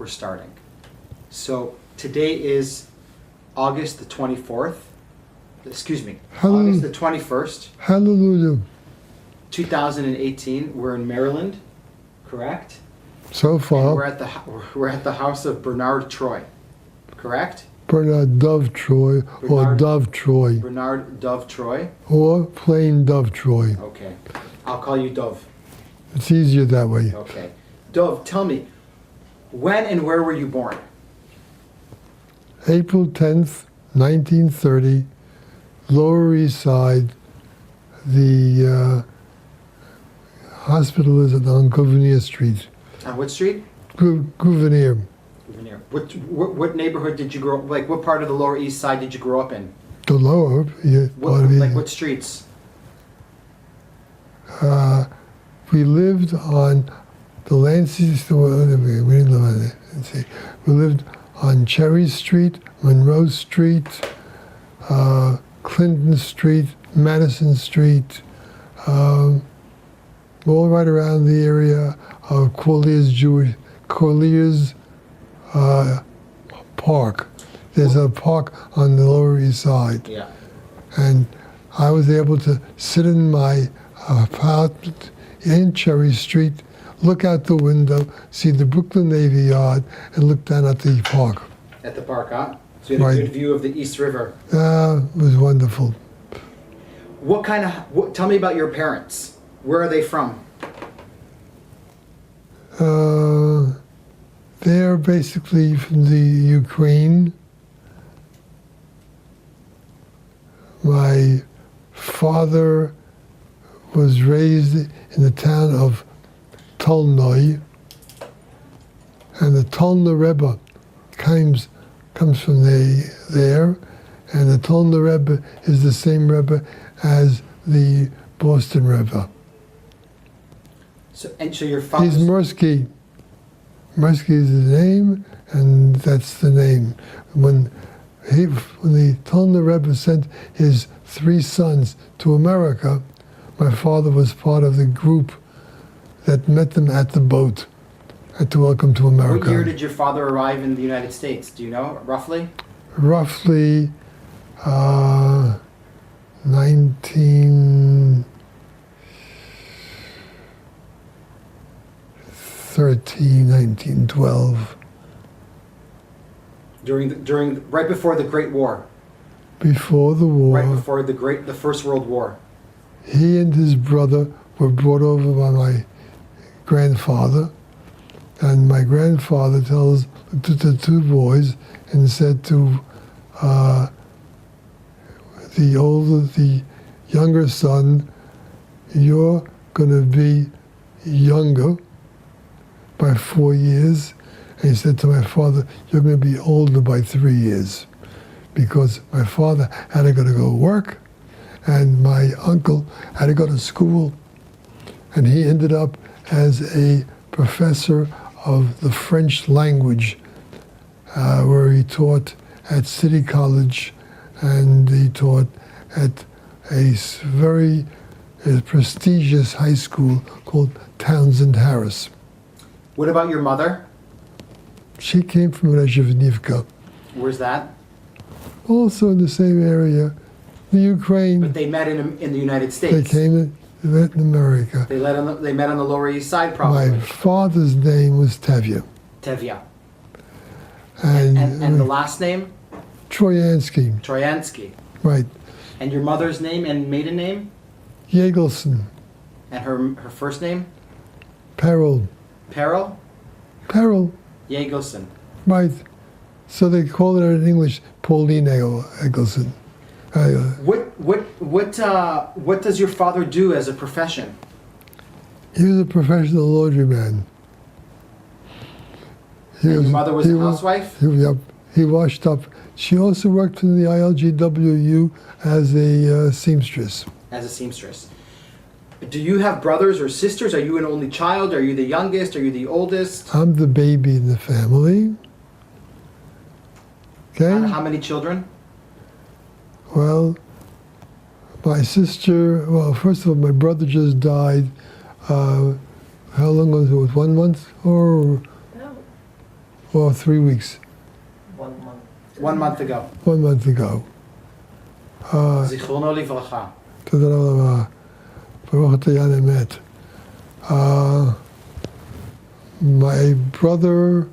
we're starting. So today is August the 24th. Excuse me, August the 21st. Hallelujah. 2018. We're in Maryland, correct? So far. And we're at the house of Bernard Troy, correct? Bernard Dov Troy or Dov Troy. Bernard Dov Troy. Or plain Dov Troy. Okay. I'll call you Dov. It's easier that way. Okay. Dov, tell me, when and where were you born? April 10th, 1930, Lower East Side. The hospital is on Gouverneur Street. On what street? Gouverneur. Gouverneur. What neighborhood did you grow up? Like, what part of the Lower East Side did you grow up in? The lower, yeah. Like what streets? We lived on the Lancey. We didn't live on it. Let's see. We lived on Cherry Street, Monroe Street, Clinton Street, Madison Street, all right around the area of Corlier's Park. There's a park on the Lower East Side. Yeah. And I was able to sit in my apartment in Cherry Street, look out the window, see the Brooklyn Navy Yard, and look down at the park. At the park, huh? So you had a good view of the East River. It was wonderful. Tell me about your parents. Where are they from? They're basically from the Ukraine. My father was raised in the town of Tolnoy, and the Tolna Rebbe comes from there, and the Tolna Rebbe is the same Rebbe as the Boston Rebbe. So your father... He's Mursky. Mursky is his name, and that's the name. When the Tolna Rebbe sent his 3 sons to America, my father was part of the group that met them at the boat to welcome to America. What year did your father arrive in the United States? Do you know, roughly? Roughly 1913, 1912. Right before the Great War. Before the war. Right before the First World War. He and his brother were brought over by my grandfather, and my grandfather looked at the 2 boys and said to the younger son, "You're going to be younger by 4 years." And he said to my father, "You're going to be older by 3 years," because my father had to go work, and my uncle had to go to school, and he ended up as a professor of the French language, where he taught at City College, and he taught at a very prestigious high school called Townsend Harris. What about your mother? She came from Rezhevnivka. Where's that? Also in the same area, the Ukraine. But they met in the United States. They met in America. They met on the Lower East Side, probably. My father's name was Tevye. Tevye. And the last name? Troyansky. Troyansky. Right. And your mother's name and maiden name? Yegelson. And her first name? Peril. Peril? Peril. Yegelson. Right. So they call it in English Pauline Eggleston. What does your father do as a profession? He was a professional laundryman. Your mother was a housewife? He washed up. She also worked in the ILGWU as a seamstress. As a seamstress. Do you have brothers or sisters? Are you an only child? Are you the youngest? Are you the oldest? I'm the baby in the family. Okay. How many children? Well, my sister, first of all, my brother just died. How long ago was it? 1 month? Or or 3 weeks. 1 month. 1 month ago. 1 month ago. זיכרונו לברכה. תודה רבה. ברוך אתה יען אמת. My brother,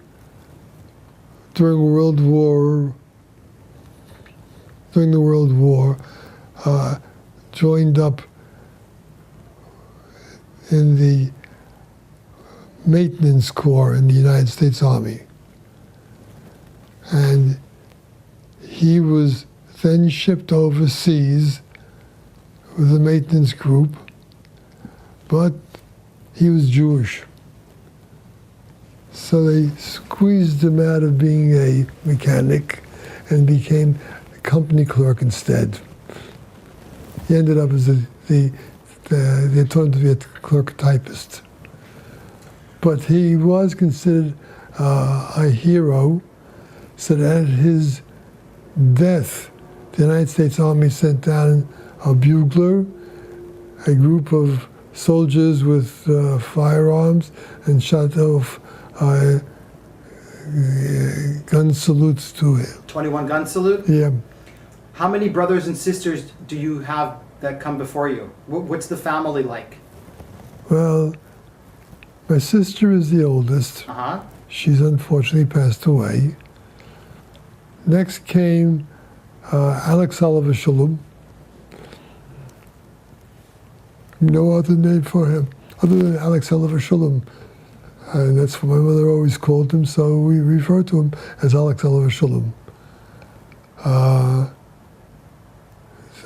during the World War, joined up in the maintenance corps in the United States Army. And he was then shipped overseas with the maintenance group, but he was Jewish. So they squeezed him out of being a mechanic and became a company clerk instead. He ended up as they taught him to be a clerk typist. But he was considered a hero, so that at his death, the United States Army sent down a bugler, a group of soldiers with firearms, and shot off gun salutes to him. 21 gun salute? Yeah. How many brothers and sisters do you have that come before you? What's the family like? Well, my sister is the oldest. Uh-huh. She's unfortunately passed away. Next came Alex Oliver Shalom. No other name for him other than Alex Oliver Shalom. And that's what my mother always called him, so we refer to him as Alex Oliver Shalom.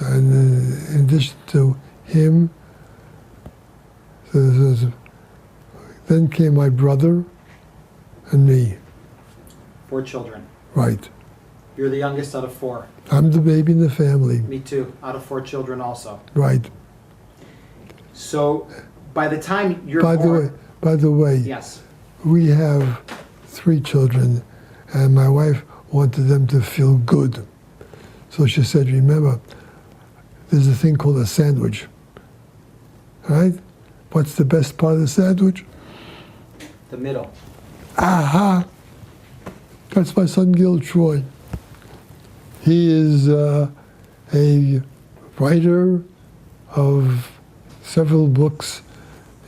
And in addition to him, then came my brother and me. 4 children. Right. You're the youngest out of 4. I'm the baby in the family. Me too, out of 4 children also. Right. So, by the time you're By the way, yes, we have 3 children, and my wife wanted them to feel good. So she said, remember, there's a thing called a sandwich, right? What's the best part of the sandwich? the middle. Aha! That's my son, Dov Troy. He is a writer of several books.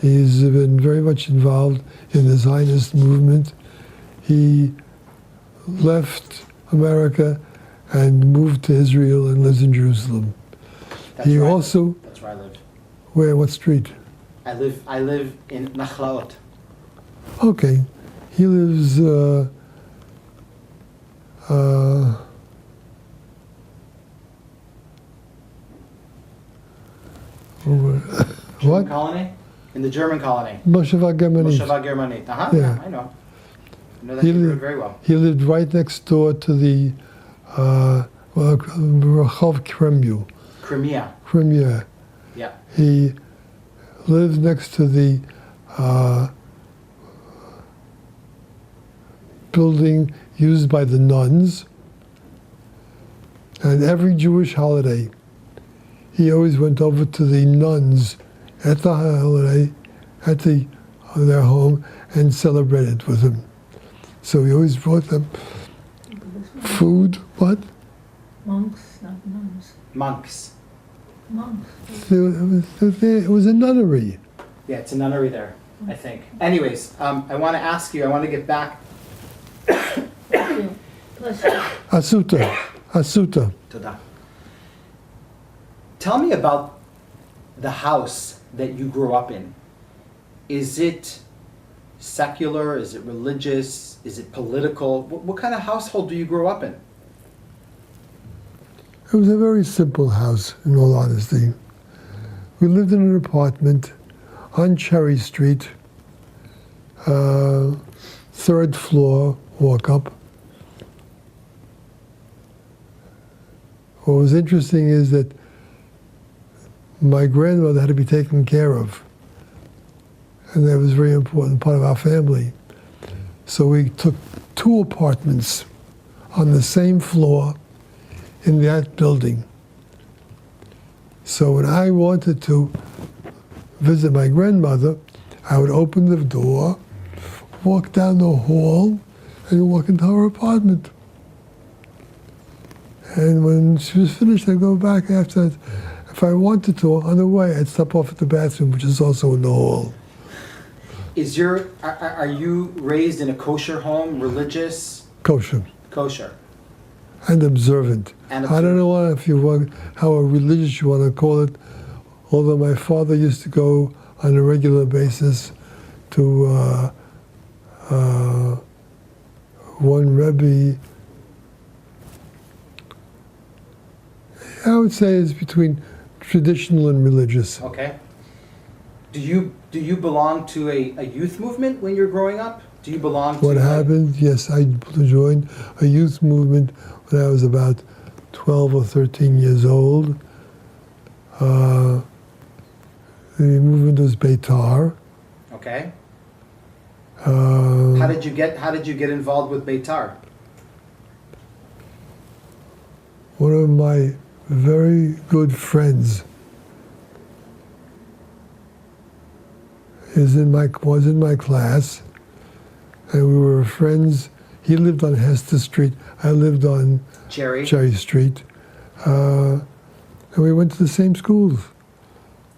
He's been very much involved in the Zionist movement. He left America and moved to Israel and lives in Jerusalem. That's He where also, that's where I live. where, what street? I live in Nachlaot. Okay. He lives, German what? colony? In the German colony. Mosheva Germanit. Mosheva Germanit. Uh-huh. Yeah. Yeah, I know. I know that He neighborhood li- very well. He lived right next door to the Rachov Kremyu. Crimea. Yeah. He lived next to the building used by the nuns. And every Jewish holiday, he always went over to the nuns at the holiday, at their home, and celebrated with them. So he always brought them food. What? Monks, not nuns. Monks. Monks. It was a nunnery. Yeah, it's a nunnery there, I think. Anyways, I want to ask you, I want to get back. Bless you. Bless you. Asuta. Tada. Tell me about the house that you grew up in. Is it secular? Is it religious? Is it political? What kind of household do you grow up in? It was a very simple house, in all honesty. We lived in an apartment on Cherry Street, 3rd floor, walk up. What was interesting is that my grandmother had to be taken care of, and that was a very important part of our family. So we took 2 apartments on the same floor in that building. So when I wanted to visit my grandmother, I would open the door, walk down the hall and walk into her apartment. And when she was finished, I'd go back after that. If I wanted to, on the way, I'd stop off at the bathroom, which is also in the hall. Are you raised in a kosher home, religious? Kosher. Kosher. And observant. I don't know if you want, how a religious you want to call it, although my father used to go on a regular basis to one Rebbe. I would say it's between traditional and religious. Okay. Do you belong to a youth movement when you're growing up? Do you belong to... What happened? Yes, I joined a youth movement when I was about 12 or 13 years old. The movement was Beitar. Okay. How did you get involved with Beitar? One of my very good friends was in my class, and we were friends. He lived on Hester Street. I lived on Cherry Street, and we went to the same schools.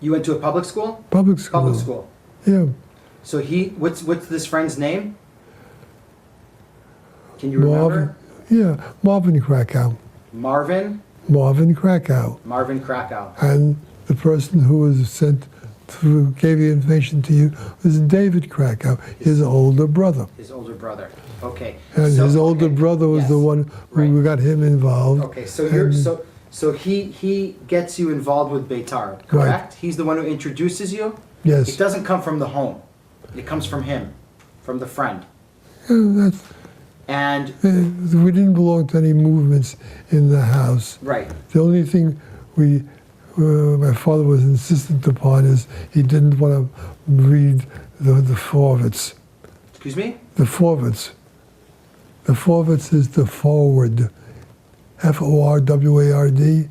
You went to a public school? Public school. Public school. Yeah. So what's this friend's name? Can you remember? Marvin Krakow. Marvin? Marvin Krakow. Marvin Krakow. And the person who was who gave the information to you was David Krakow, his older brother. His older brother. Okay. And his older brother was the one who got him involved. Okay, so he gets you involved with Beitar, correct? Right. He's the one who introduces you? Yes. It doesn't come from the home. It comes from him, from the friend. Yeah, And we didn't belong to any movements in the house. right. The only thing my father was insistent upon is he didn't want to read the forwards. Excuse me? The forwards. The forwards is the forward. F-O-R-W-A-R-D.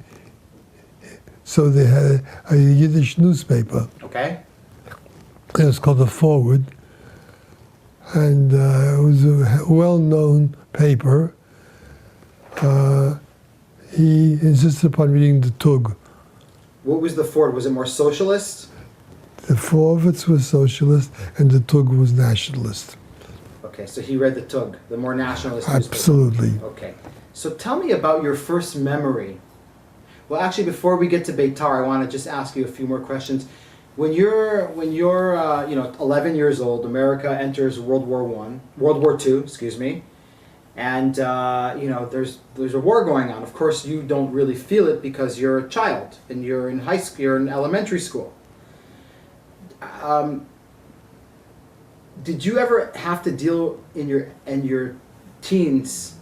So they had a Yiddish newspaper. Okay. It was called the Forward. And it was a well-known paper. He insisted upon reading the Tug. What was the Ford? Was it more socialist? The Forwards was socialist and the Tug was nationalist. Okay, so he read the Tug, the more nationalist newspaper. Absolutely. Okay. So tell me about your first memory. Well, actually, before we get to Beitar, I want to just ask you a few more questions. When you're 11 years old, America enters World War II, excuse me, and there's a war going on. Of course, you don't really feel it because you're a child and you're in high school, you're in elementary school. Did you ever have to deal in your teens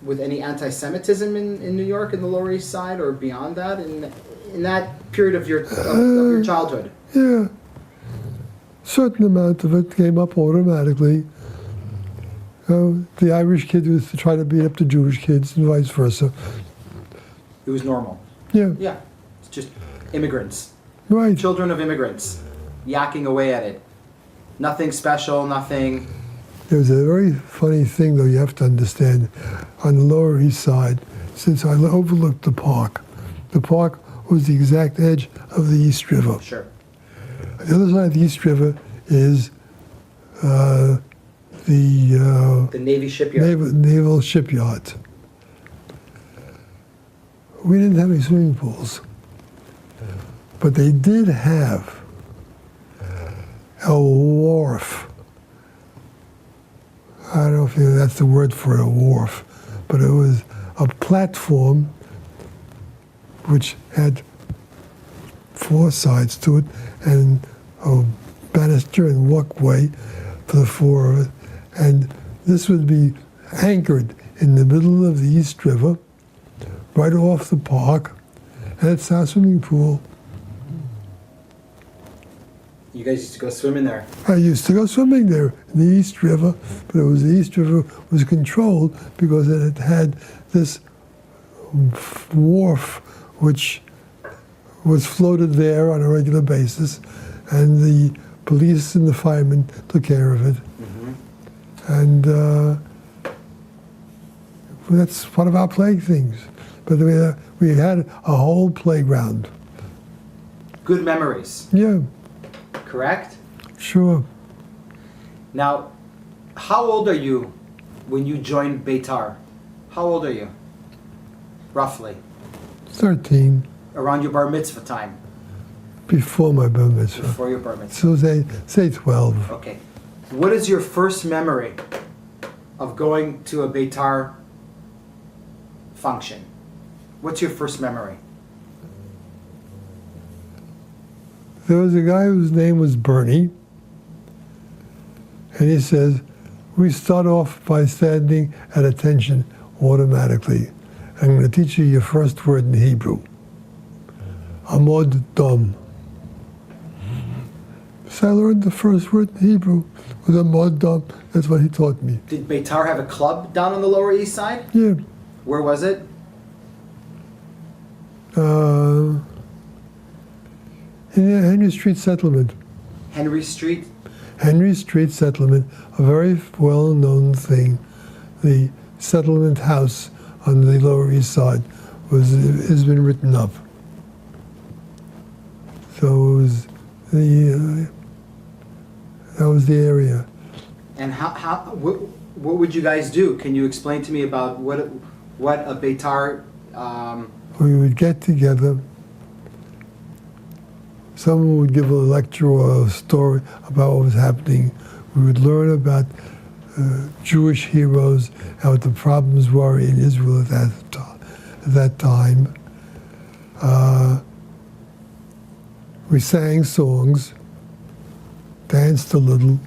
with any anti-Semitism in New York, in the Lower East Side, or beyond that, in that period of your childhood? Yeah. Certain amount of it came up automatically. The Irish kid was to try to beat up the Jewish kids and vice versa. It was normal. Yeah. Yeah. It's just immigrants. Right. Children of immigrants. Yakking away at it. Nothing special, nothing... There's a very funny thing, though, you have to understand. On the Lower East Side, since I overlooked the park was the exact edge of the East River. Sure. On the other side of the East River is the Navy shipyard. Naval shipyard. We didn't have any swimming pools, but they did have a wharf. I don't know if that's the word for a wharf, but it was a platform which had 4 sides to it and a banister and walkway for the 4 of it. And this would be anchored in the middle of the East River, right off the park, and it's our swimming pool. You guys used to go swimming there. I used to go swimming there in the East River, but the East River was controlled because it had this wharf which was floated there on a regular basis, and the police and the firemen took care of it. Mm-hmm. And That's one of our playthings. But we had a whole playground. Good memories, Yeah, correct? sure. Now, how old are you when you joined Beitar? How old are you? Roughly. 13, Around your bar mitzvah time. before my bar mitzvah. Before your bar mitzvah. So say 12. Okay. What is your first memory of going to a Beitar function? What's your first memory? There was a guy whose name was Bernie, and he says, we start off by standing at attention automatically. I'm going to teach you your first word in Hebrew. Amod dom. So I learned the first word in Hebrew with Amod dom. That's what he taught me. Did Beitar have a club down on the Lower East Side? Yeah. Where was it? In the Henry Street Settlement. Henry Street? Henry Street Settlement, a very well-known thing. The settlement house on the Lower East Side has been written up. So it was that was the area. And what would you guys do? Can you explain to me about what a Beitar? We would get together. Someone would give a lecture or a story about what was happening. We would learn about Jewish heroes and what the problems were in Israel at that time. We sang songs, danced a little.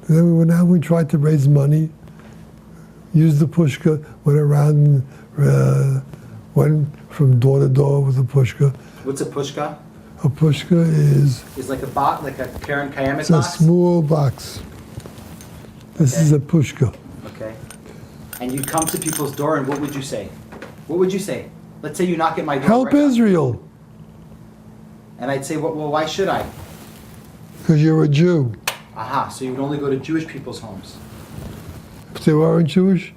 Then we went out. We tried to raise money. Used the pushka. Went around. Went from door to door with a pushka. What's a pushka? A pushka is It's like a box, like a Karen Kayemet it's a box? small box. This Okay. is a pushka. Okay. And you come to people's door and what would you say? What would you say? Let's say you knock at my door. Help right now. Israel, And I'd say, well, why should I? because you're a Jew. Aha, so you would only go to Jewish people's homes. If they weren't Jewish,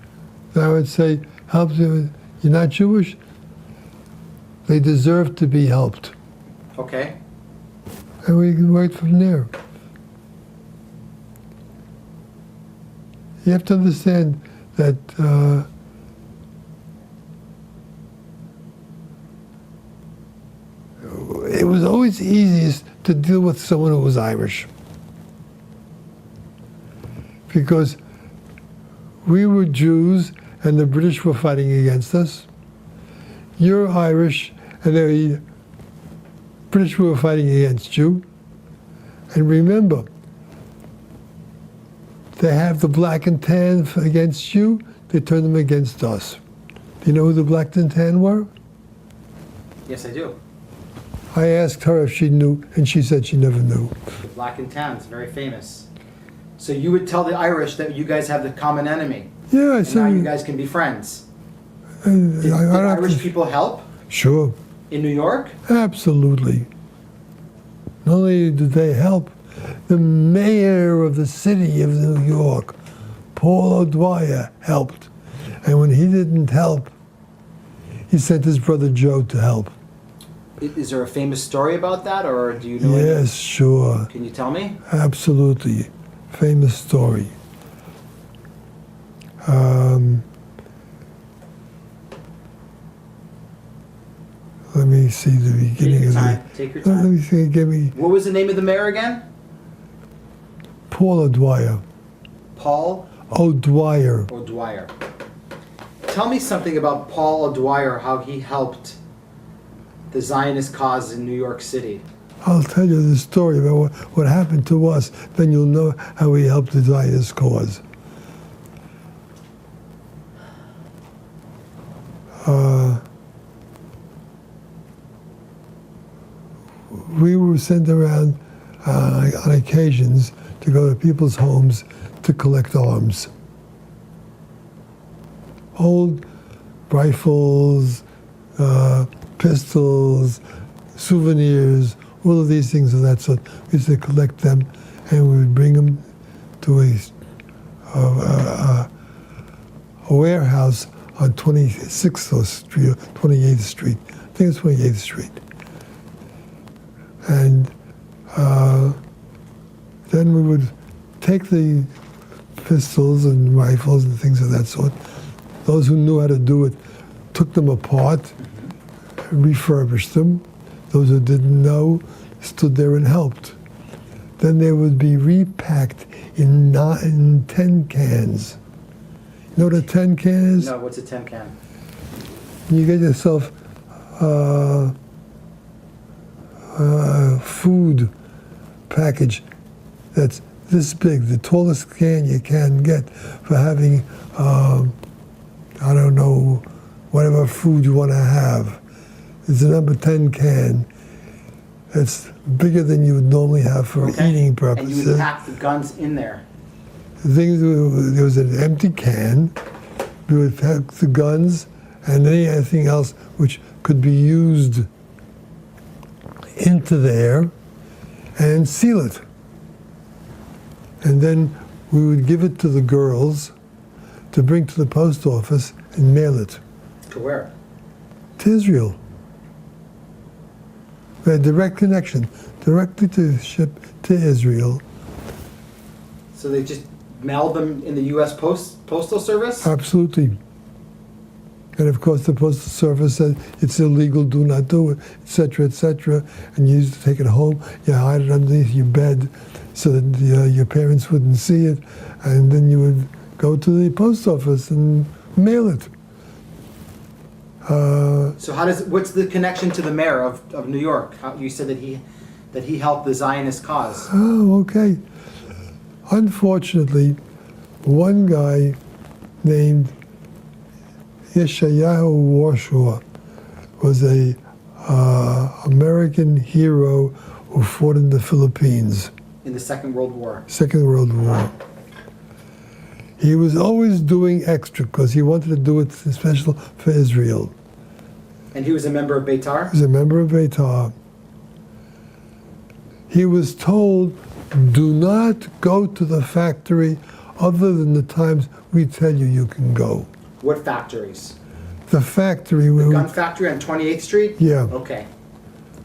then I would say, help them. You're not Jewish? They deserve to be helped. Okay. And we can work from there. You have to understand that it was always easiest to deal with someone who was Irish. Because we were Jews and the British were fighting against us. You're Irish and the British were fighting against you. And remember, they have the black and tan against you, they turn them against us. Do you know who the black and tan were? Yes, I do. I asked her if she knew, and she said she never knew. The Black and Tan is very famous. So you would tell the Irish that you guys have the common enemy. Yeah, I And now you said, guys can be friends. I Did don't have Irish to- people help Sure, in New York? absolutely. Not only did they help, the mayor of the city of New York, Paul O'Dwyer, helped. And when he didn't help, he sent his brother Joe to help. Is there a famous story about that, or do you know? any- Yes, sure, Can you tell me? absolutely. Famous story. Let me see the Take beginning your of time. Take your Let time. me see, give me What was the name of the mayor again? Paul O'Dwyer. Paul O'Dwyer. O'Dwyer. Tell me something about Paul O'Dwyer, how he helped the Zionist cause in New York City. I'll tell you the story about what happened to us, then you'll know how he helped the Zionist cause. We were sent around on occasions to go to people's homes to collect arms. Old rifles, pistols, souvenirs, all of these things of that sort. We used to collect them and we would bring them to warehouse on 26th Street, or 28th Street. I think it's 28th Street. And then we would take the pistols and rifles and things of that sort. Those who knew how to do it took them apart, refurbished them. Those who didn't know stood there and helped. Then they would be repacked in 10 cans. You know what a 10 can is? No, what's a 10 can? You get yourself food package that's this big, the tallest can you can get for having, I don't know, whatever food you want to have. It's a number 10 can. It's bigger than you would normally have for eating purposes. And you would pack the guns in there. There was an empty can. We would pack the guns and anything else which could be used into there and seal it. And then we would give it to the girls to bring to the post office and mail it. To where? To Israel. We had direct connection, directly to ship to Israel. So they just mailed them in the U.S. Postal Service? Absolutely. And of course the Postal Service said it's illegal, do not do it, etc., etc. And you used to take it home, you hide it underneath your bed so that your parents wouldn't see it, and then you would go to the post office and mail it. So what's the connection to the mayor of New York? You said that he helped the Zionist cause. Oh, okay. Unfortunately, one guy named Yeshayahu Warshaw was a American hero who fought in the Philippines. In the Second World War. Second World War. He was always doing extra because he wanted to do it special for Israel. And he was a member of Beitar? He was a member of Beitar. He was told, do not go to the factory other than the times we tell you you can go. What factories? The factory. The gun factory on 28th Street? Yeah. Okay.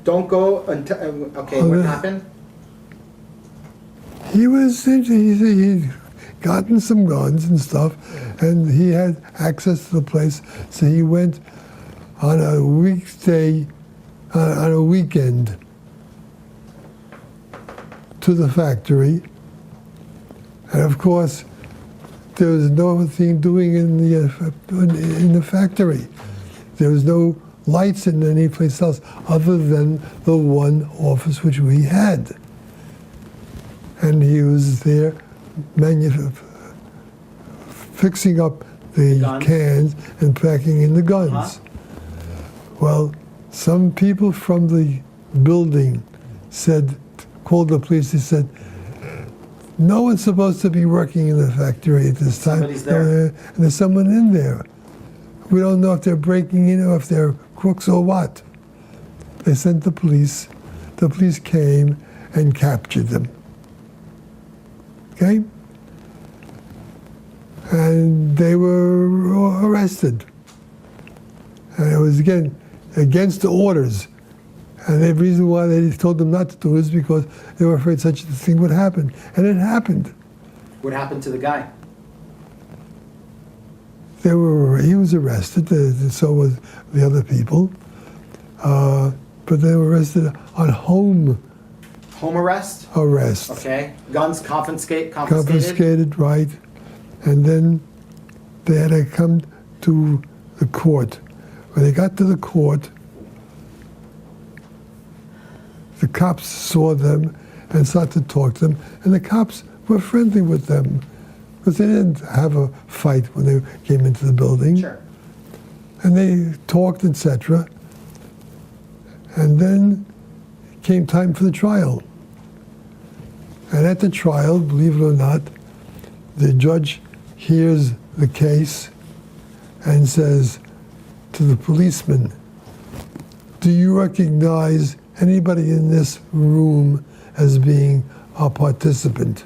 Don't go until, okay, what happened? He'd gotten some guns and stuff, and he had access to the place, so he went on a weekday, on a weekend, to the factory. And of course, there was no thing doing in the factory. There was no lights in any place else other than the one office which we had. And he was there fixing up the cans and packing in the guns. Uh-huh. Well, some people from the building called the police. They said, no one's supposed to be working in the factory at this time. Somebody's there. And there's someone in there. We don't know if they're breaking in or if they're crooks or what. They sent the police. The police came and captured them. Okay? And they were arrested. And it was, again, against the orders. And the reason why they told them not to do it is because they were afraid such a thing would happen. And it happened. What happened to the guy? He was arrested, so was the other people. But they were arrested on home arrest? Arrest. Okay. Guns confiscated? Confiscated, right. And then they had to come to the court. When they got to the court, the cops saw them and started to talk to them, and the cops were friendly with them because they didn't have a fight when they came into the building. Sure. And they talked, etc. And then came time for the trial. And at the trial, believe it or not, the judge hears the case and says to the policeman, do you recognize anybody in this room as being a participant?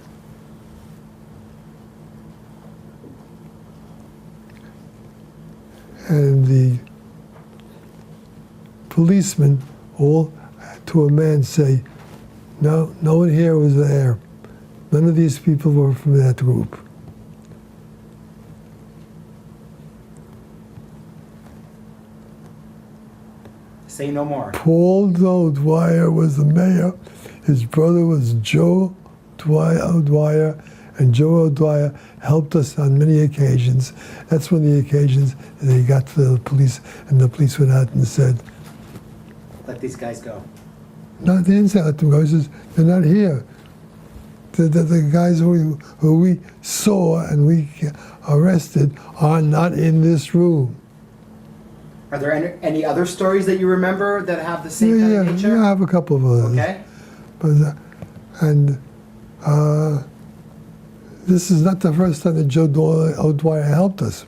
and the policemen all to a man say, no one here was there. None of these people were from that group. Say no more. Paul Dwyer was the mayor. His brother was Joe O'Dwyer, and Joe O'Dwyer helped us on many occasions. That's one of the occasions that he got to the police, and the police went out and said, Let these guys go. no, they didn't say let them go. He says, they're not here. The guys who we saw and we arrested are not in this room. Are there any other stories that you remember that have the same kind of nature? Yeah, I have a couple of others. Okay. But, this is not the first time that Joe O'Dwyer helped us.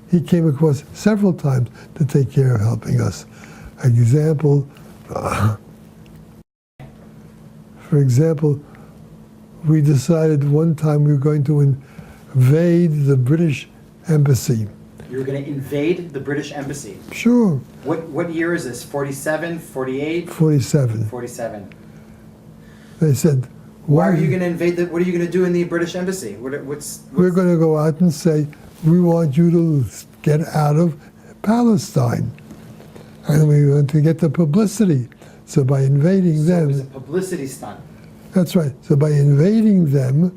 He came across several times to take care of helping us. For example, we decided one time we were going to invade the British embassy. You were going to invade the British embassy. Sure. What year is this? 47, 48? 47. 47. They said, Why are you going to invade what are you going to do in the British embassy? What's we're going to go out and say, we want you to get out of Palestine. And we want to get the publicity. So by invading them... it was a publicity stunt. That's right. So by invading them,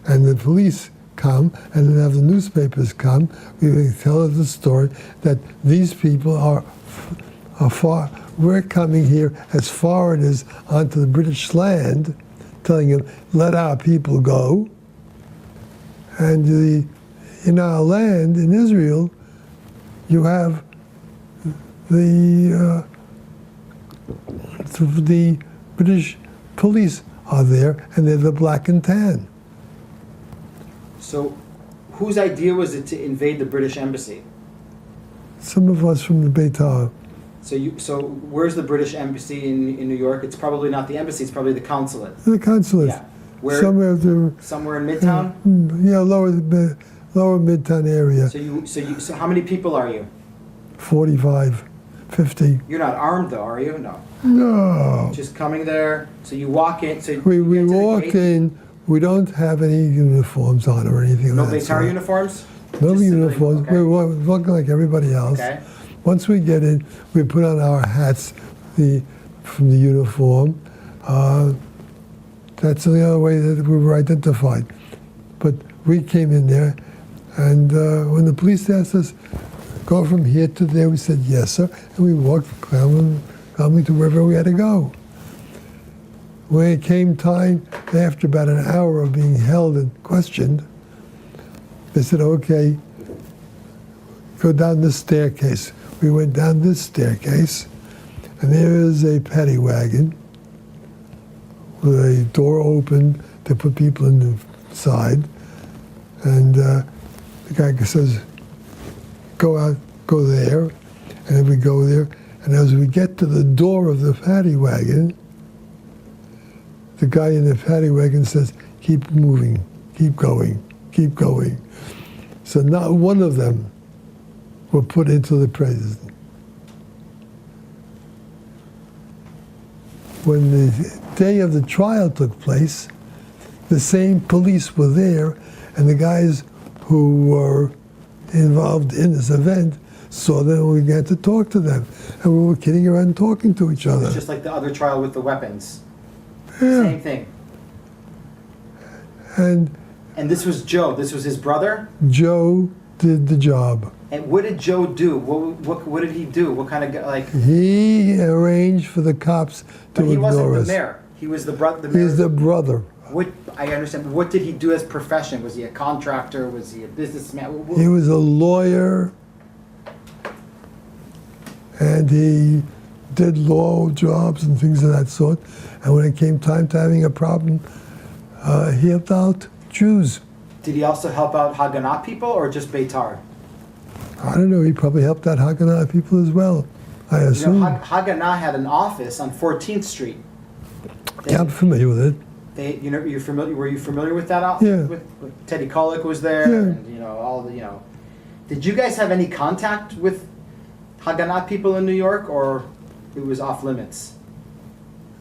and the police come, and then have the newspapers come, we will tell the story that these people are far... We're coming here as foreigners onto the British land, telling them, let our people go. And in our land, in Israel, you have the British police are there, and they're the black and tan. So, whose idea was it to invade the British embassy? Some of us from the Beitar. So where's the British embassy in New York? It's probably not the embassy. It's probably the consulate. The consulate. Yeah. Where? Somewhere there. Somewhere in Midtown. Yeah, lower Midtown area. So how many people are you? 45, 50. You're not armed though, are you? No. No. Just coming there. So you walk in. So We you get to the walk gate. in. We don't have any uniforms on or anything No like that. Beitar uniforms. No Just uniforms. civilian, okay. We're walking like everybody else. Okay. Once we get in, we put on our hats from the uniform. That's the other way that we were identified. But we came in there, and when the police asked us, go from here to there, we said, yes, sir. And we walked calmly to wherever we had to go. When it came time, after about an hour of being held and questioned, they said, okay, go down this staircase. We went down this staircase, and there is a paddy wagon with a door open to put people inside. And the guy says, go out, go there. And then we go there. And as we get to the door of the paddy wagon, the guy in the paddy wagon says, keep moving, keep going, keep going. So not one of them were put into the prison. When the day of the trial took place, the same police were there, and the guys who were involved in this event saw them, and we began to talk to them. And we were kidding around talking to each other. It's just like the other trial with the weapons. Yeah. Same thing. And this was Joe. This was his brother? Joe did the job. And what did Joe do? What did he do? What kind of guy, like? He arranged for the cops to But he ignore wasn't the us. mayor. He was the brother. He's the brother. What I understand. What did he do as profession? Was he a contractor? Was he a businessman? He was a lawyer, and he did law jobs and things of that sort. And when it came time to having a problem, he helped out Jews. Did he also help out Haganah people or just Beitar? I don't know, he probably helped out Haganah people as well, I assume. You know, Haganah had an office on 14th Street. Yeah, I'm familiar with it. Were you familiar with that? Yeah. With Teddy Kollek was there, Yeah. and all the Did you guys have any contact with Haganah people in New York, or it was off limits?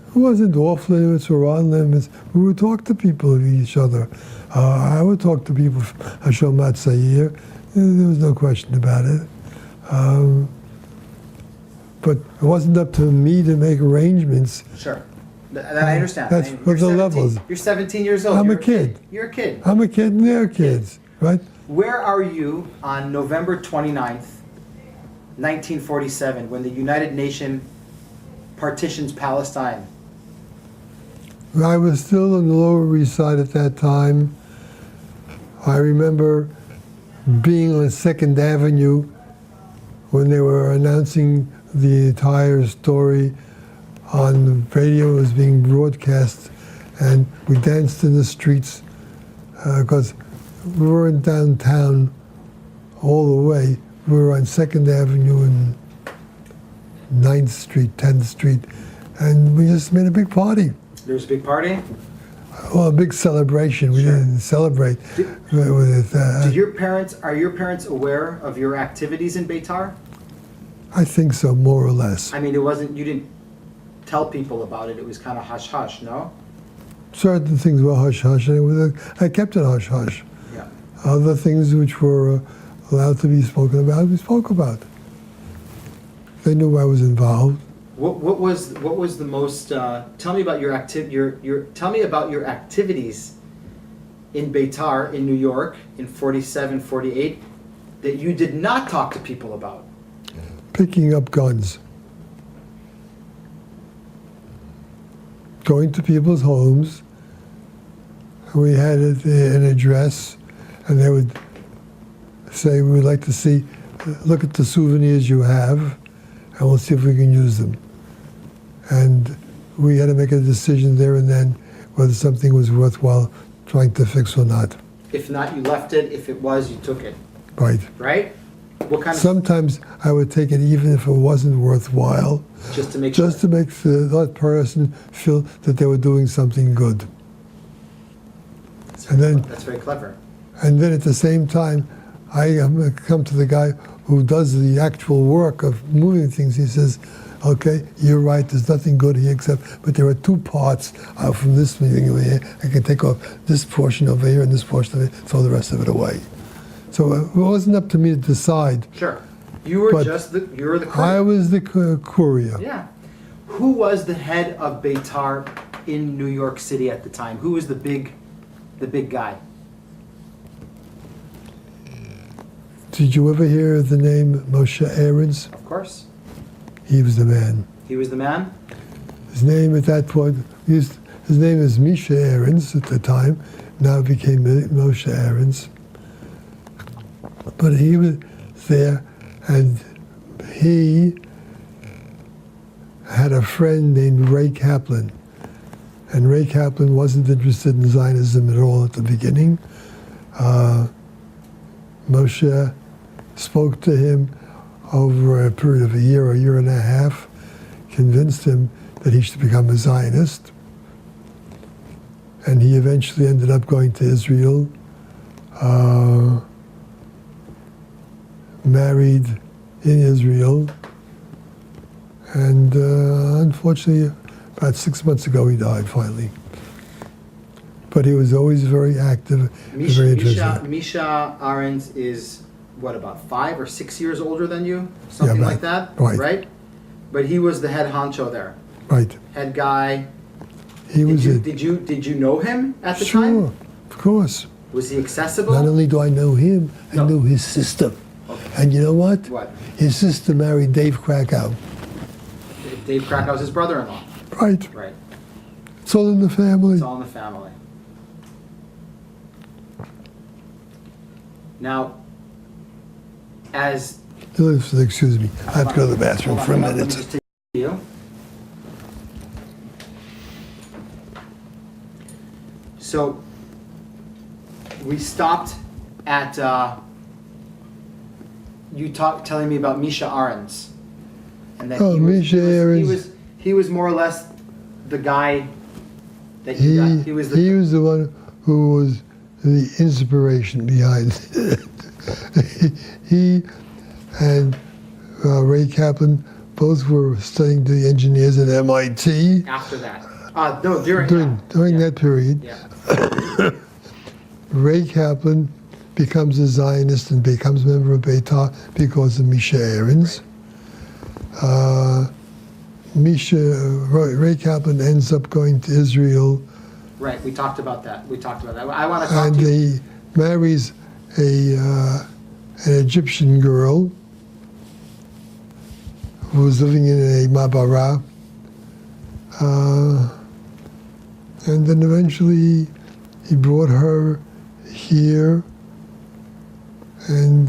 It wasn't off limits or on limits. We would talk to people of each other. I would talk to people from Hashomat Sair. There was no question about it. But it wasn't up to me to make arrangements. Sure. I understand. That's what the levels. You're 17 years old. I'm You're a kid. You're a kid. I'm a kid and they're kids, right? Where are you on November 29th, 1947, when the United Nations partitions Palestine? I was still on the Lower East Side at that time. I remember being on 2nd Avenue when they were announcing the entire story on the radio. It was being broadcast, and we danced in the streets because we weren't downtown all the way. We were on 2nd Avenue and 9th Street, 10th Street, and we just made a big party. There was a big party? Well, a big celebration. We didn't celebrate with it. Are your parents aware of your activities in Beitar? I think so, more or less. I mean, you didn't tell people about it. It was kind of hush-hush, no? Certain things were hush-hush, and I kept it hush-hush. Yeah. Other things which were allowed to be spoken about, we spoke about. They knew I was involved. What was the most? Tell me about tell me about your activities in Beitar in New York in 47, 48 that you did not talk to people about. Picking up guns, going to people's homes. We had an address, and they would say, "We'd like to see, look at the souvenirs you have, and we'll see if we can use them." And we had to make a decision there and then whether something was worthwhile trying to fix or not. If not, you left it. If it was, you took it. Right. Right? What kind of? Sometimes I would take it even if it wasn't worthwhile, Just to make just to make that person feel that they were doing something good. That's very clever. And then at the same time, I come to the guy who does the actual work of moving things. He says, "Okay, you're right, there's nothing good here but there are two parts from this meeting over here. I can take off this portion over here and this portion over here, throw the rest of it away." So it wasn't up to me to decide. Sure. You were you were the courier. I was the courier. Yeah. Who was the head of Beitar in New York City at the time? Who was the big guy? Did you ever hear the name Moshe Ahrens? Of course. He was the man. He was the man? His name at that point, his name is Misha Ahrens at the time, now it became Moshe Ahrens. But he was there, and he had a friend named Ray Kaplan. And Ray Kaplan wasn't interested in Zionism at all at the beginning. Moshe spoke to him over a period of a year and a half, convinced him that he should become a Zionist. And he eventually ended up going to Israel, married in Israel, and unfortunately, about 6 months ago, he died finally. But he was always very active and very interested. Misha Ahrens is, what, about 5 or 6 years older than you? Something like that? Right. But he was the head honcho there. Right. Head guy. He was it. Did you know him at the Sure, time? of course. Was he accessible? Not only do I know him, I know his sister. Okay. And you know what? What? His sister married Dave Krakow. Dave Krakow's his brother-in-law. Right. Right. It's all in the family. It's all in the family. Now, as... Excuse me, I have to go to the bathroom for a Let me minute. just take you. So, we stopped at you telling me about Misha Ahrens, and that he was more or less the guy that you got. He was the one who was the inspiration behind he and Ray Kaplan both were studying to be engineers at MIT. After that. No, during During that period. Yeah. Ray Kaplan becomes a Zionist and becomes a member of Beitar because of Misha Ahrens. Ray Kaplan ends up going to Israel. Right, we talked about that. I want to talk And to you. he marries an Egyptian girl who was living in a Mabara. And then eventually he brought her here and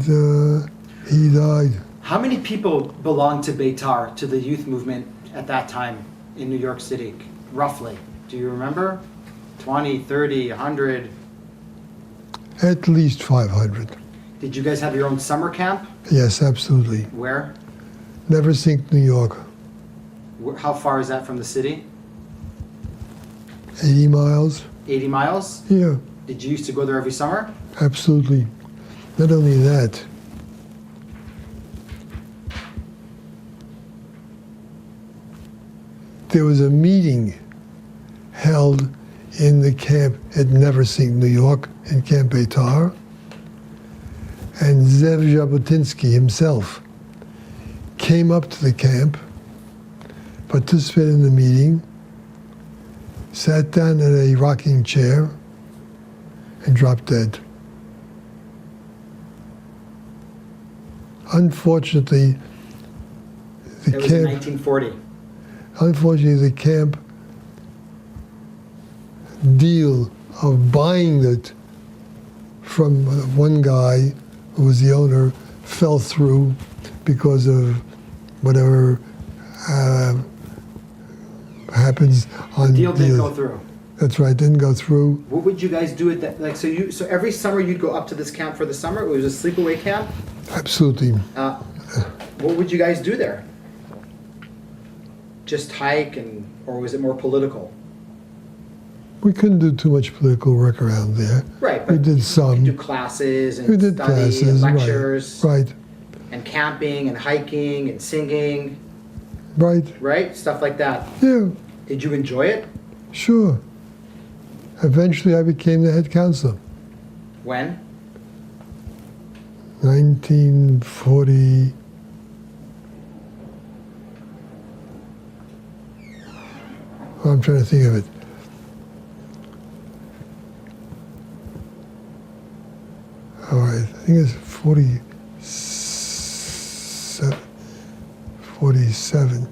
he died. How many people belonged to Beitar, to the youth movement at that time in New York City, roughly? Do you remember? 20, 30, 100? At least 500. Did you guys have your own summer camp? Yes, absolutely. Where? Never Sink, New York. How far is that from the city? 80 miles. 80 miles? Yeah, Did you used to go there every summer? absolutely. Not only that, there was a meeting held in the camp at Neversink, New York, in Camp Beitar, and Zev Jabotinsky himself came up to the camp, participated in the meeting, sat down in a rocking chair, and dropped dead. Unfortunately, It was in 1940. the camp deal of buying it from one guy who was the owner fell through because of whatever happens on Deal didn't go through. That's right, didn't go through. What would you guys do at that? Like, so every summer you'd go up to this camp for the summer? It was a sleepaway camp? Absolutely. What would you guys do there? Just hike, or was it more political? We couldn't do too much political work around there. Right, We but did some. you do classes and We did study classes, and right, lectures right, and camping and hiking and singing, right. right? Stuff like that. Yeah, Did you enjoy it? sure. Eventually I became the head counselor. When? 1940. I'm trying to think of it. All right, I think it's 47,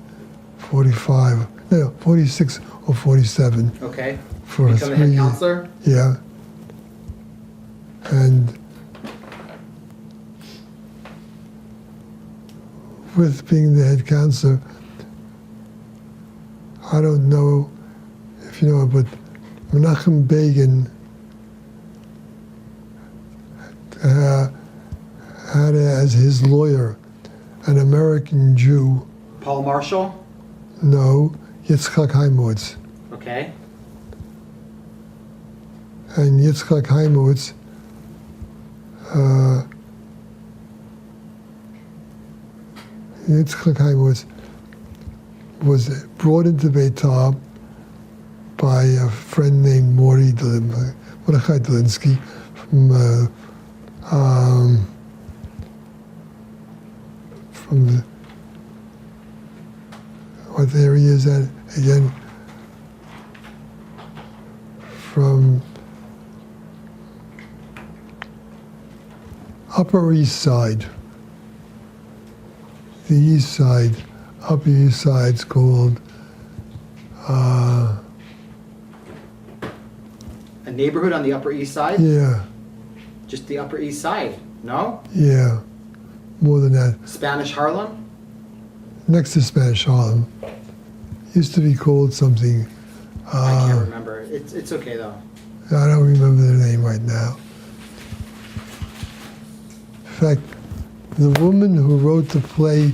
45, no, 46 or 47 Okay. for Become a head counselor? Yeah. And with being the head counselor, I don't know if you know, but Menachem Begin had as his lawyer an American Jew, Paul Marshall? no, Yitzchak Heimowitz. Okay. And Yitzchak Heimowitz was brought into Beitar by a friend named Mordechai Delinsky from the, what area is that again? From Upper East Side. The East Side, Upper East Side's called A neighborhood on the Upper East Side? yeah, Just the Upper East Side? No? yeah, more than that. Spanish Harlem? Next to Spanish Harlem. Used to be called something, I can't remember. It's okay though. I don't remember the name right now. In fact, the woman who wrote the play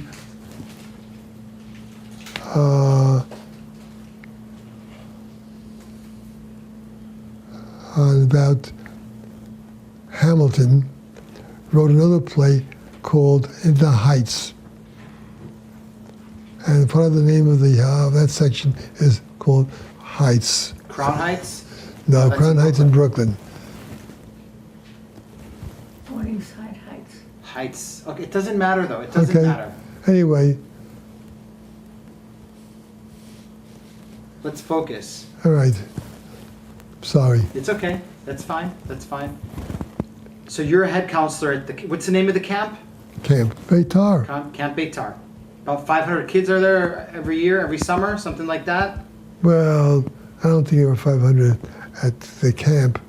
about Hamilton wrote another play called In the Heights. And part of the name of that section is called Heights. Crown Heights? No, that's Crown in Heights in Brooklyn. Morningside Heights. Heights. Okay, it doesn't matter though. It doesn't Okay. matter. Anyway, Let's focus. all right. Sorry. It's okay. That's fine. That's fine. So you're a head counselor at the, what's the name of the camp? Camp Beitar. Camp Beitar. About 500 kids are there every year, every summer, something like that? Well, I don't think there were 500 at the camp.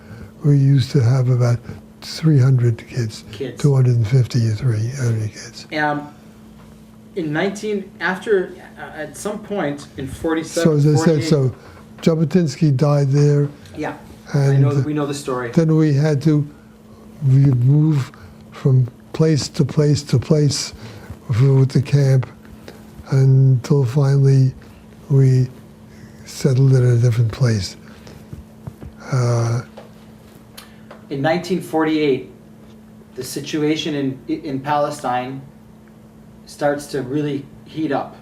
We used to have about 300 kids. 253 kids. At some point in 47, So as I said, 48 so Jabotinsky died there. Yeah, And we know the story. then we had to move from place to place to place with the camp until finally we settled in a different place. In 1948, the situation in Palestine starts to really heat up,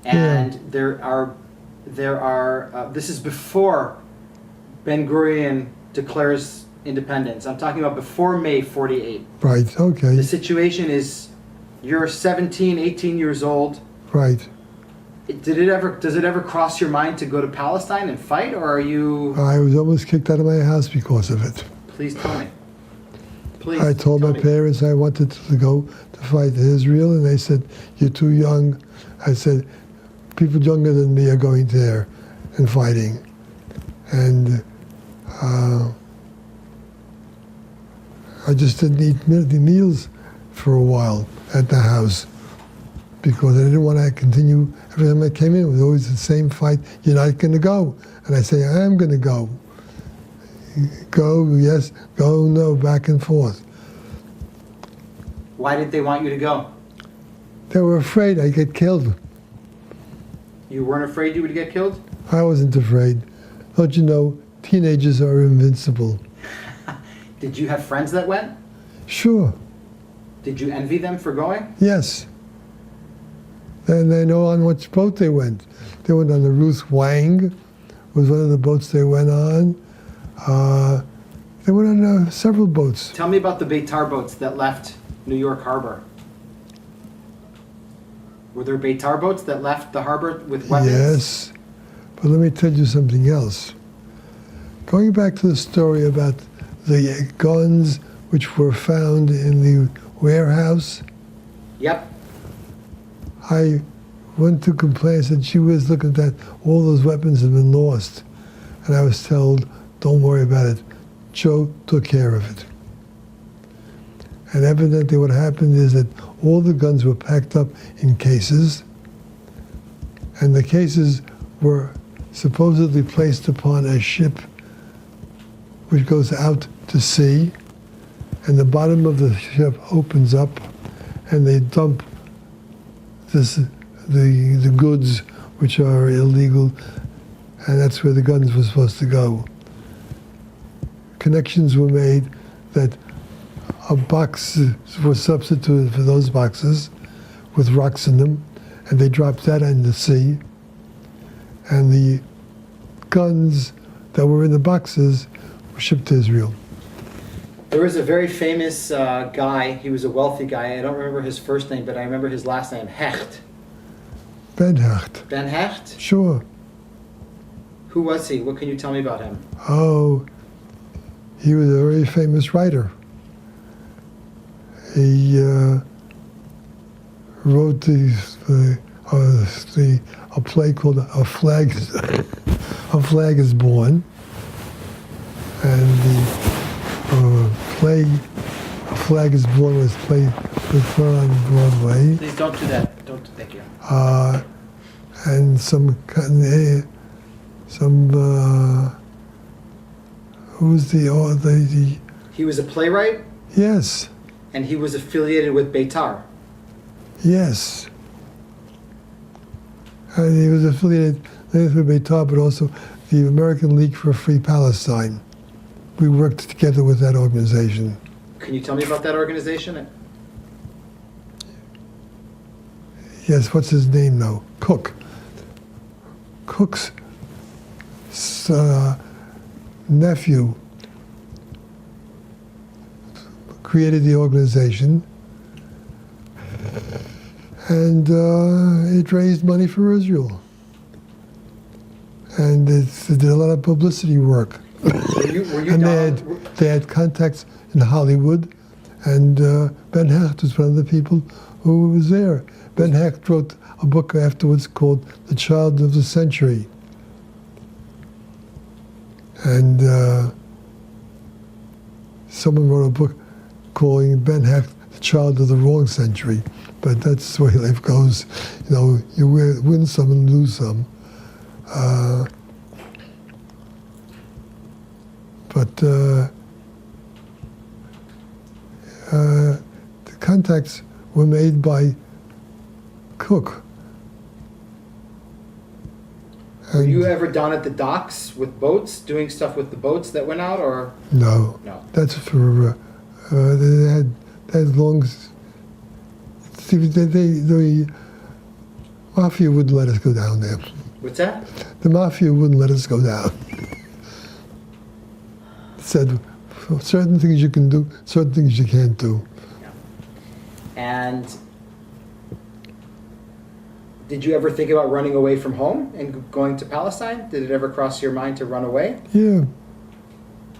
and there are this is before Ben Gurion declares independence. I'm talking about before May 48. Right, okay, The situation is, you're 17, 18 years old. right. Does it ever cross your mind to go to Palestine and fight, or are you? I was almost kicked out of my house because of it. Please tell me. Please. I told tell my me. parents I wanted to go to fight in Israel, and they said, "You're too young." I said, "People younger than me are going there and fighting," and I just didn't eat the meals for a while at the house because I didn't want to continue. Every time I came in, it was always the same fight. You're not going to go, and I say, "I am going to go." Go, yes, go, no, back and forth. Why did they want you to go? They were afraid I'd get killed. You weren't afraid you would get killed? I wasn't afraid. Don't you know, teenagers are invincible. Did you have friends that went? Sure, Did you envy them for going? yes. And they know on which boat they went. They went on the Ruth Wang, was one of the boats they went on. They went on several boats. Tell me about the Beitar boats that left New York Harbor. Were there Beitar boats that left the harbor with weapons? Yes, but let me tell you something else. Going back to the story about the guns which were found in the warehouse, Yep. I went to complain. I said, "Gee whiz, look at that. All those weapons have been lost." And I was told, "Don't worry about it. Joe took care of it." And evidently what happened is that all the guns were packed up in cases, and the cases were supposedly placed upon a ship which goes out to sea, and the bottom of the ship opens up, and they dump the goods which are illegal, and that's where the guns were supposed to go. Connections were made that a box was substituted for those boxes with rocks in them, and they dropped that in the sea, and the guns that were in the boxes were shipped to Israel. There was a very famous guy. He was a wealthy guy. I don't remember his first name, but I remember his last name, Hecht. Ben Hecht. Ben Hecht? Sure. Who was he? What can you tell me about him? Oh, he was a very famous writer. He wrote a play called "A Flag Is Born," and the play "A Flag Is Born" was put on Broadway. Please don't do that. Don't. Thank you. And who was the He was a playwright, yes. and he was affiliated with Beitar. Yes. And he was affiliated not with Beitar, but also the American League for Free Palestine. We worked together with that organization. Can you tell me about that organization? Yes, what's his name now? Cook. Cook's nephew created the organization, and it raised money for Israel. And it did a lot of publicity work. Were you And down? they had contacts in Hollywood, and Ben Hecht was one of the people who was there. Ben Hecht wrote a book afterwards called The Child of the Century. And someone wrote a book calling Ben Hecht the child of the wrong century. But that's the way life goes. You know, you win some and lose some. But the contacts were made by Cook. Were And you ever down at the docks with boats, doing stuff with the boats that went out, or? no, No. that's for they had long. The mafia wouldn't let us go down there. What's that? The mafia wouldn't let us go down. Said certain things you can do, certain things you can't do. And did you ever think about running away from home and going to Palestine? Did it ever cross your mind to run away? Yeah,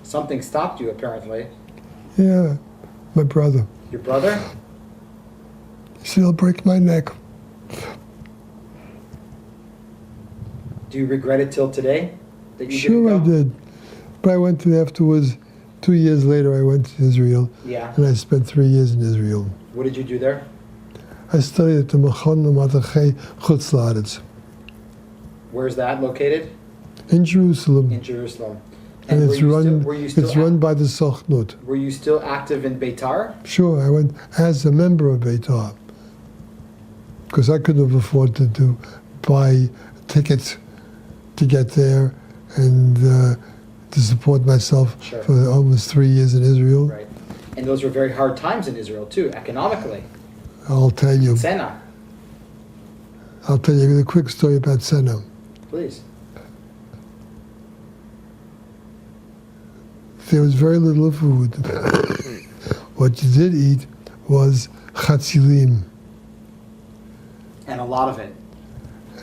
Something stopped you, apparently. yeah. My brother. Your brother? He said, "I'll break my neck." Do you regret it till today that you Sure, I didn't go? did. But I went to afterwards. 2 years later, I went to Israel, Yeah. and I spent 3 years in Israel. What did you do there? I studied at the Machon L'Matachei Chutz La'aretz Where's that located? in Jerusalem, In Jerusalem. and were it's you run. still, were you still It's run by the Sochnut. were you still active in Beitar? Sure, I went as a member of Beitar because I couldn't have afforded to buy tickets to get there and to support myself Sure. for almost 3 years in Israel. Right. And those were very hard times in Israel too, economically. I'll tell you. Sena, I'll tell you a quick story about Sena. please. There was very little food. What you did eat was chatzilim. And a lot of it.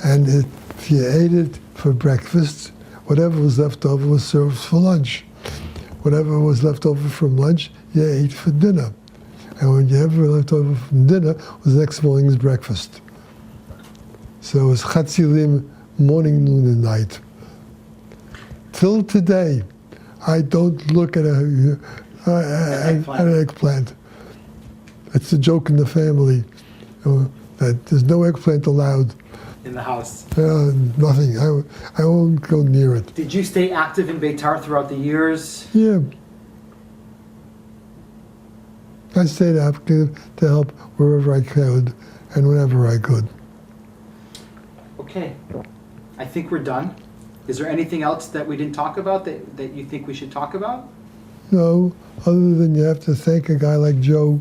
And if you ate it for breakfast, whatever was left over was served for lunch. Whatever was left over from lunch, you ate for dinner. And whatever left over from dinner was next morning's breakfast. So it was chatzilim morning, noon, and night. Till today, I don't look at an eggplant. It's a joke in the family, that there's no eggplant allowed. In the house. Nothing. I won't go near it. Did you stay active in Beitar throughout the years? Yeah. I stayed active to help wherever I could and whenever I could. Okay. I think we're done. Is there anything else that we didn't talk about that you think we should talk about? No, other than you have to thank a guy like Joe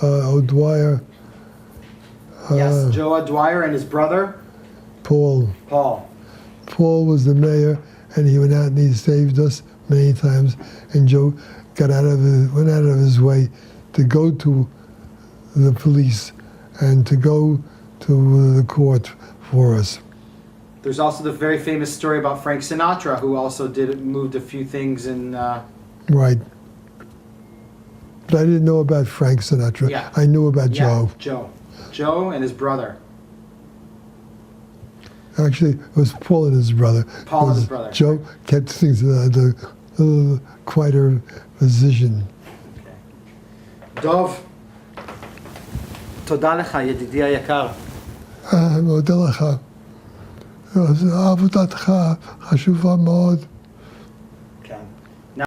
O'Dwyer. Yes, Joe Dwyer and his brother, Paul. Paul. Paul was the mayor, and he went out and he saved us many times. And Joe went out of his way to go to the police and to go to the court for us. There's also the very famous story about Frank Sinatra, who also moved a few things in. Right. But I didn't know about Frank Sinatra. Yeah. I knew about Joe. Joe and his brother. Actually, it was Paul and his brother. Paul and It was his brother. Joe kept things at a quieter position. דוב, תודה לך, ידידי היקר. מודה לך. עבודתך חשובה מאוד.